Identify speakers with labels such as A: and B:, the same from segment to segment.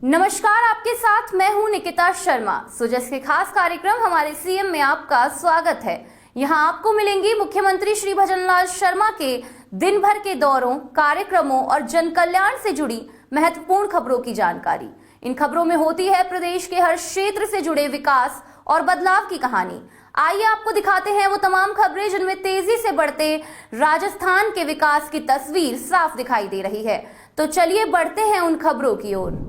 A: नमस्कार, आपके साथ मैं हूं निकिता शर्मा। सुजस के खास कार्यक्रम हमारे सीएम में आपका स्वागत है। यहां आपको मिलेंगी मुख्यमंत्री श्री भजनलाल शर्मा के दिन भर के दौरों, कार्यक्रमों और जन कल्याण से जुड़ी महत्वपूर्ण खबरों की जानकारी। इन खबरों में होती है प्रदेश के हर क्षेत्र से जुड़े विकास और बदलाव की कहानी। आइए आपको दिखाते हैं वो तमाम खबरें जिनमें तेजी से बढ़ते राजस्थान के विकास की तस्वीर साफ दिखाई दे रही है। तो चलिए बढ़ते हैं उन खबरों की ओर।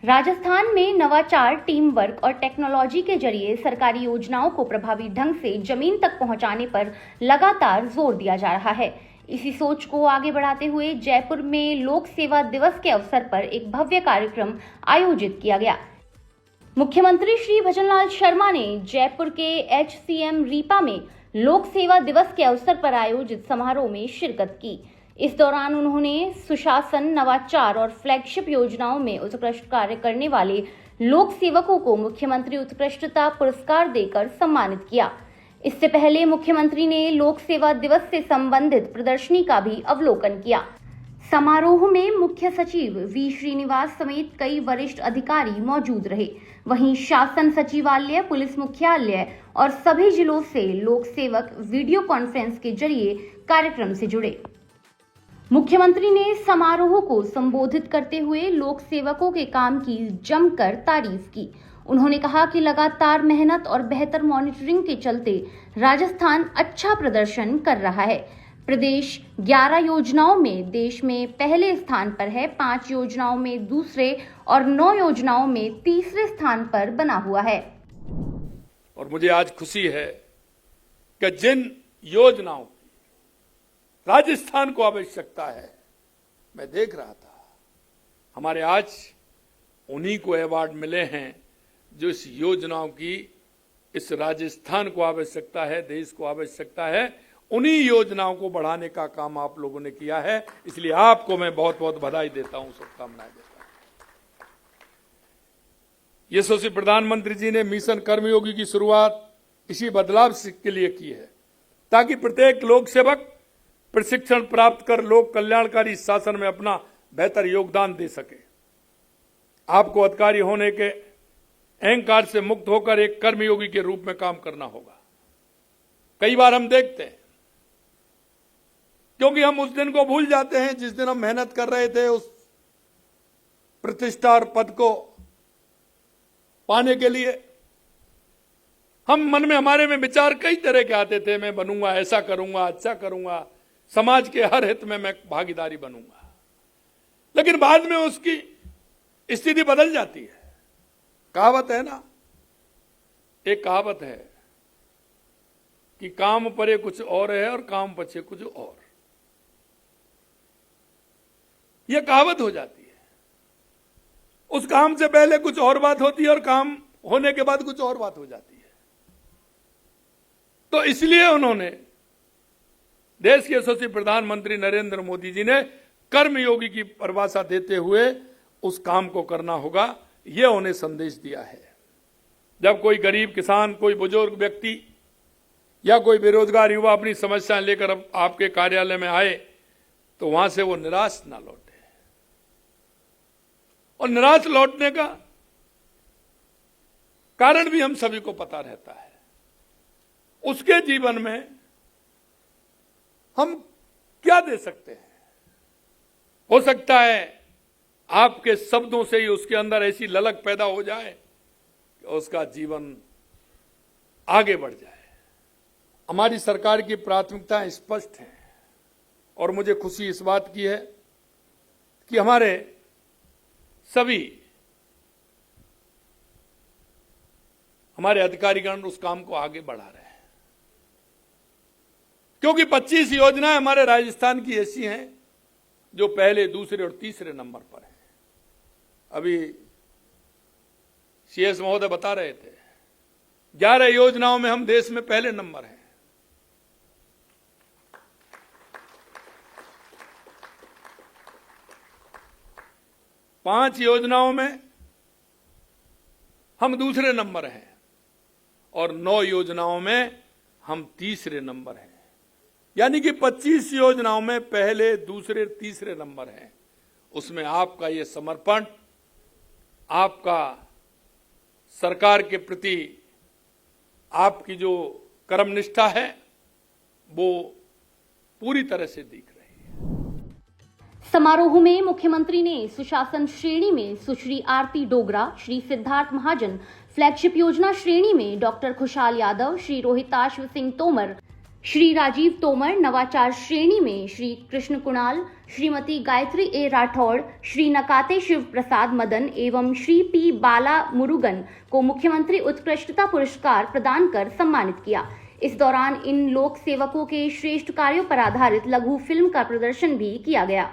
A: राजस्थान में नवाचार, टीम वर्क और टेक्नोलॉजी के जरिए सरकारी योजनाओं को प्रभावी ढंग से जमीन तक पहुंचाने पर लगातार जोर दिया जा रहा है। इसी सोच को आगे बढ़ाते हुए जयपुर में लोक सेवा दिवस के अवसर पर एक भव्य कार्यक्रम आयोजित किया गया। मुख्यमंत्री श्री भजनलाल शर्मा ने जयपुर के HCM रीपा में लोक सेवा दिवस के अवसर पर आयोजित समारोह में शिरकत की। इस दौरान उन्होंने सुशासन, नवाचार और फ्लैगशिप योजनाओं में उत्कृष्ट कार्य करने वाले लोक सेवकों को मुख्यमंत्री उत्कृष्टता पुरस्कार देकर सम्मानित किया। इससे पहले मुख्यमंत्री ने लोक सेवा दिवस से संबंधित प्रदर्शनी का भी अवलोकन किया। समारोह में मुख्य सचिव V श्रीनिवास समेत कई वरिष्ठ अधिकारी मौजूद रहे। वहीं शासन सचिवालय, पुलिस मुख्यालय और सभी जिलों से लोक सेवक वीडियो कॉन्फ्रेंस के जरिए कार्यक्रम से जुड़े। मुख्यमंत्री ने समारोह को संबोधित करते हुए लोक सेवकों के काम की जमकर तारीफ की। उन्होंने कहा कि लगातार मेहनत और बेहतर मॉनिटरिंग के चलते राजस्थान अच्छा प्रदर्शन कर रहा है। प्रदेश 11 योजनाओं में देश में पहले स्थान पर है, 5 योजनाओं में दूसरे और 9 योजनाओं में तीसरे स्थान पर बना हुआ है।
B: और मुझे आज खुशी है कि जिन योजनाओं राजस्थान को आवश्यकता है, मैं देख रहा था, हमारे आज उन्हीं को अवार्ड मिले हैं जो इस योजनाओं की इस राजस्थान को आवश्यकता है, देश को आवश्यकता है। उन्हीं योजनाओं को बढ़ाने का काम आप लोगों ने किया है, इसलिए आपको मैं बहुत बहुत बधाई देता हूं, शुभकामनाएं देता हूं। यशस्वी प्रधानमंत्री जी ने मिशन कर्मयोगी की शुरुआत इसी बदलाव के लिए की है, ताकि प्रत्येक लोक सेवक प्रशिक्षण प्राप्त कर लोक कल्याणकारी शासन में अपना बेहतर योगदान दे सके। आपको अधिकारी होने के अहंकार से मुक्त होकर एक कर्मयोगी के रूप में काम करना होगा। कई बार हम देखते हैं, क्योंकि हम उस दिन को भूल जाते हैं जिस दिन हम मेहनत कर रहे थे उस प्रतिष्ठा और पद को पाने के लिए। हम मन में, हमारे में विचार कई तरह के आते थे, मैं बनूंगा, ऐसा करूंगा, अच्छा करूंगा, समाज के हर हित में मैं भागीदारी बनूंगा। लेकिन बाद में उसकी स्थिति बदल जाती है। कहावत है ना, एक कहावत है कि काम परे कुछ और है और काम पछे कुछ और। यह कहावत हो जाती है। उस काम से पहले कुछ और बात होती है और काम होने के बाद कुछ और बात हो जाती है। तो इसलिए उन्होंने, देश के यशस्वी प्रधानमंत्री नरेंद्र मोदी जी ने कर्मयोगी की परिभाषा देते हुए उस काम को करना होगा, यह उन्हें संदेश दिया है। जब कोई गरीब किसान, कोई बुजुर्ग व्यक्ति या कोई बेरोजगार युवा अपनी समस्याएं लेकर अब आपके कार्यालय में आए, तो वहां से वो निराश ना लौटे। और निराश लौटने का कारण भी हम सभी को पता रहता है। उसके जीवन में हम क्या दे सकते हैं? हो सकता है आपके शब्दों से ही उसके अंदर ऐसी ललक पैदा हो जाए कि उसका जीवन आगे बढ़ जाए। हमारी सरकार की प्राथमिकताएं स्पष्ट हैं और मुझे खुशी इस बात की है कि हमारे सभी अधिकारीगण उस काम को आगे बढ़ा रहे हैं, क्योंकि 25 योजनाएं हमारे राजस्थान की ऐसी हैं जो पहले, दूसरे और तीसरे नंबर पर हैं। अभी CS महोदय बता रहे थे, 11 योजनाओं में हम देश में पहले नंबर हैं। पांच योजनाओं में हम दूसरे नंबर हैं और 9 योजनाओं में हम तीसरे नंबर हैं। यानी कि 25 योजनाओं में पहले, दूसरे, तीसरे नंबर हैं। उसमें आपका ये समर्पण आपका सरकार के प्रति आपकी जो कर्मनिष्ठा है वो पूरी तरह से दिख रही है।
A: समारोह में मुख्यमंत्री ने सुशासन श्रेणी में सुश्री आरती डोगरा, श्री सिद्धार्थ महाजन, फ्लैगशिप योजना श्रेणी में डॉक्टर खुशहाल यादव, श्री रोहिताश्व सिंह तोमर, श्री राजीव तोमर, नवाचार श्रेणी में श्री कृष्ण कुणाल, श्रीमती गायत्री ए राठौड़, श्री नकाते शिव प्रसाद मदन एवं श्री पी बाला मुरुगन को मुख्यमंत्री उत्कृष्टता पुरस्कार प्रदान कर सम्मानित किया। इस दौरान इन लोक सेवकों के श्रेष्ठ कार्यों पर आधारित लघु फिल्म का प्रदर्शन भी किया गया।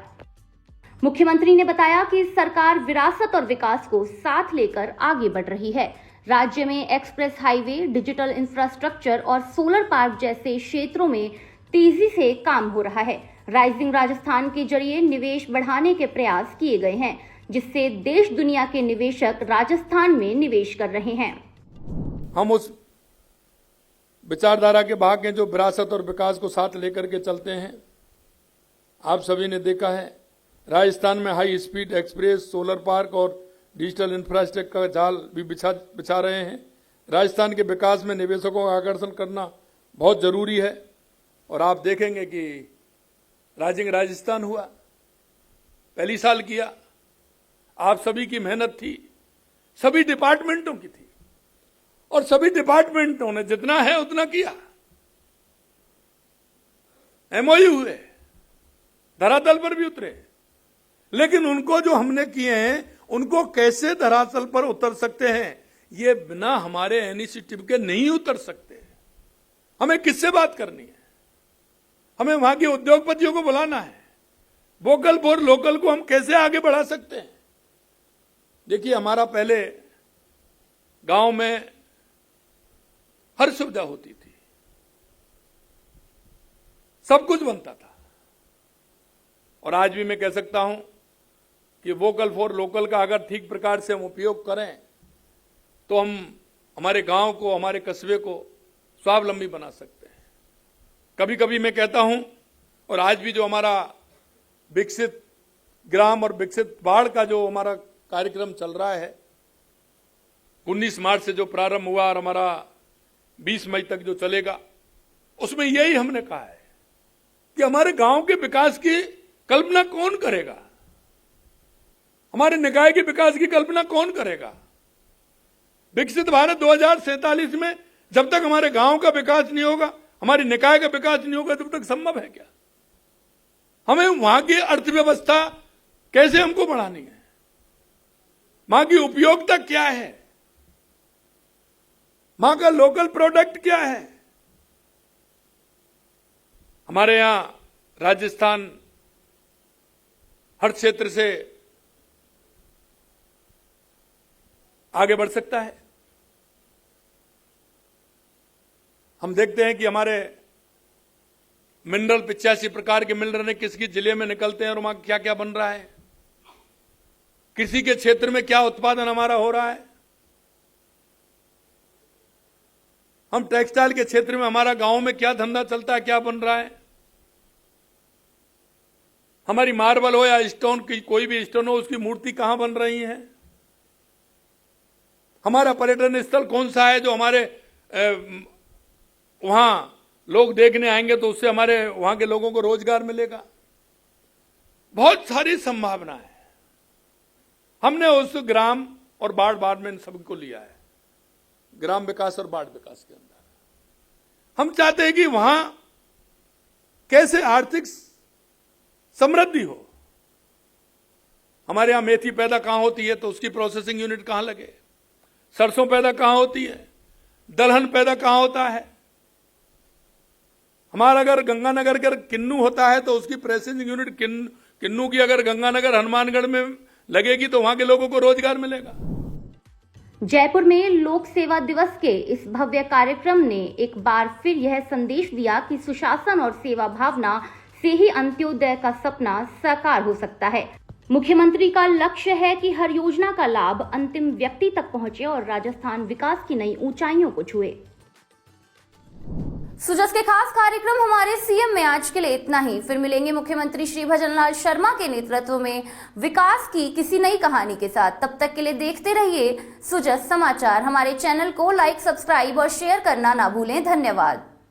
A: मुख्यमंत्री ने बताया कि सरकार विरासत और विकास को साथ लेकर आगे बढ़ रही है। राज्य में एक्सप्रेस हाईवे, डिजिटल इंफ्रास्ट्रक्चर और सोलर पार्क जैसे क्षेत्रों में तेजी से काम हो रहा है। राइजिंग राजस्थान के जरिए निवेश बढ़ाने के प्रयास किए गए हैं, जिससे देश दुनिया के निवेशक राजस्थान में निवेश कर रहे हैं।
B: हम उस विचारधारा के भाग हैं जो विरासत और विकास को साथ लेकर के चलते हैं। आप सभी ने देखा है राजस्थान में high speed express, solar park और डिजिटल इंफ्रास्ट्रक्चर का जाल भी बिछा रहे हैं। राजस्थान के विकास में निवेशकों का आकर्षण करना बहुत जरूरी है और आप देखेंगे कि राइजिंग राजस्थान हुआ, पहली साल किया, आप सभी की मेहनत थी, सभी डिपार्टमेंटों की थी और सभी डिपार्टमेंटों ने जितना है उतना किया। एमओयू हुए, धरातल पर भी उतरे, लेकिन उनको जो हमने किए हैं उनको कैसे धरातल पर उतर सकते हैं, ये बिना हमारे इनिशिएटिव के नहीं उतर सकते। हमें किससे बात करनी है? हमें वहां के उद्योगपतियों को बुलाना है। वोकल फॉर लोकल को हम कैसे आगे बढ़ा सकते हैं? देखिए, हमारा पहले गांव में हर सुविधा होती थी, सब कुछ बनता था और आज भी मैं कह सकता हूं कि वोकल फॉर लोकल का अगर ठीक प्रकार से हम उपयोग करें तो हम हमारे गांव को, हमारे कस्बे को स्वावलंबी बना सकते हैं। कभी कभी मैं कहता हूं, और आज भी जो हमारा विकसित ग्राम और विकसित बाढ़ का जो हमारा कार्यक्रम चल रहा है, 19 मार्च से जो प्रारंभ हुआ और हमारा 20 मई तक जो चलेगा, उसमें यही हमने कहा है कि हमारे गांव के विकास की कल्पना कौन करेगा, हमारे निकाय के विकास की कल्पना कौन करेगा। विकसित भारत 2047 में जब तक हमारे गांव का विकास नहीं होगा, हमारे निकाय का विकास नहीं होगा, तब तक संभव है क्या? हमें वहां की अर्थव्यवस्था कैसे हमको बढ़ानी है, वहां की उपयोगिता क्या है, वहां का लोकल प्रोडक्ट क्या है। हमारे यहां राजस्थान हर क्षेत्र से आगे बढ़ सकता है। हम देखते हैं कि हमारे मिनरल 85 प्रकार के मिनरल किस किस जिले में निकलते हैं और वहां क्या क्या बन रहा है, कृषि के क्षेत्र में क्या उत्पादन हमारा हो रहा है। हम टेक्सटाइल के क्षेत्र में हमारा गांव में क्या धंधा चलता है, क्या बन रहा है। हमारी मार्बल हो या स्टोन की कोई भी स्टोन हो, उसकी मूर्ति कहां बन रही है। हमारा पर्यटन स्थल कौन सा है जो हमारे वहां लोग देखने आएंगे तो उससे हमारे वहां के लोगों को रोजगार मिलेगा। बहुत सारी संभावना है। हमने उस ग्राम और बाढ़ में इन सबको लिया है, ग्राम विकास और बाढ़ विकास के अंदर। हम चाहते हैं कि वहां कैसे आर्थिक समृद्धि हो। हमारे यहां मेथी पैदा कहां होती है तो उसकी प्रोसेसिंग यूनिट कहां लगे, सरसों पैदा कहां होती है, दलहन पैदा कहां होता है। हमारा अगर गंगानगर अगर किन्नू होता है तो उसकी प्रोसेसिंग यूनिट किन्नू की अगर गंगानगर हनुमानगढ़ में लगेगी तो वहां के लोगों को रोजगार मिलेगा।
A: जयपुर में लोक सेवा दिवस के इस भव्य कार्यक्रम ने एक बार फिर यह संदेश दिया कि सुशासन और सेवा भावना से ही अंत्योदय का सपना साकार हो सकता है। मुख्यमंत्री का लक्ष्य है कि हर योजना का लाभ अंतिम व्यक्ति तक पहुंचे और राजस्थान विकास की नई ऊंचाइयों को छुए। सुजस के खास कार्यक्रम हमारे सीएम में आज के लिए इतना ही। फिर मिलेंगे मुख्यमंत्री श्री भजनलाल शर्मा के नेतृत्व में विकास की किसी नई कहानी के साथ। तब तक के लिए देखते रहिए सुजस समाचार। हमारे चैनल को लाइक, सब्सक्राइब और शेयर करना ना भूलें। धन्यवाद।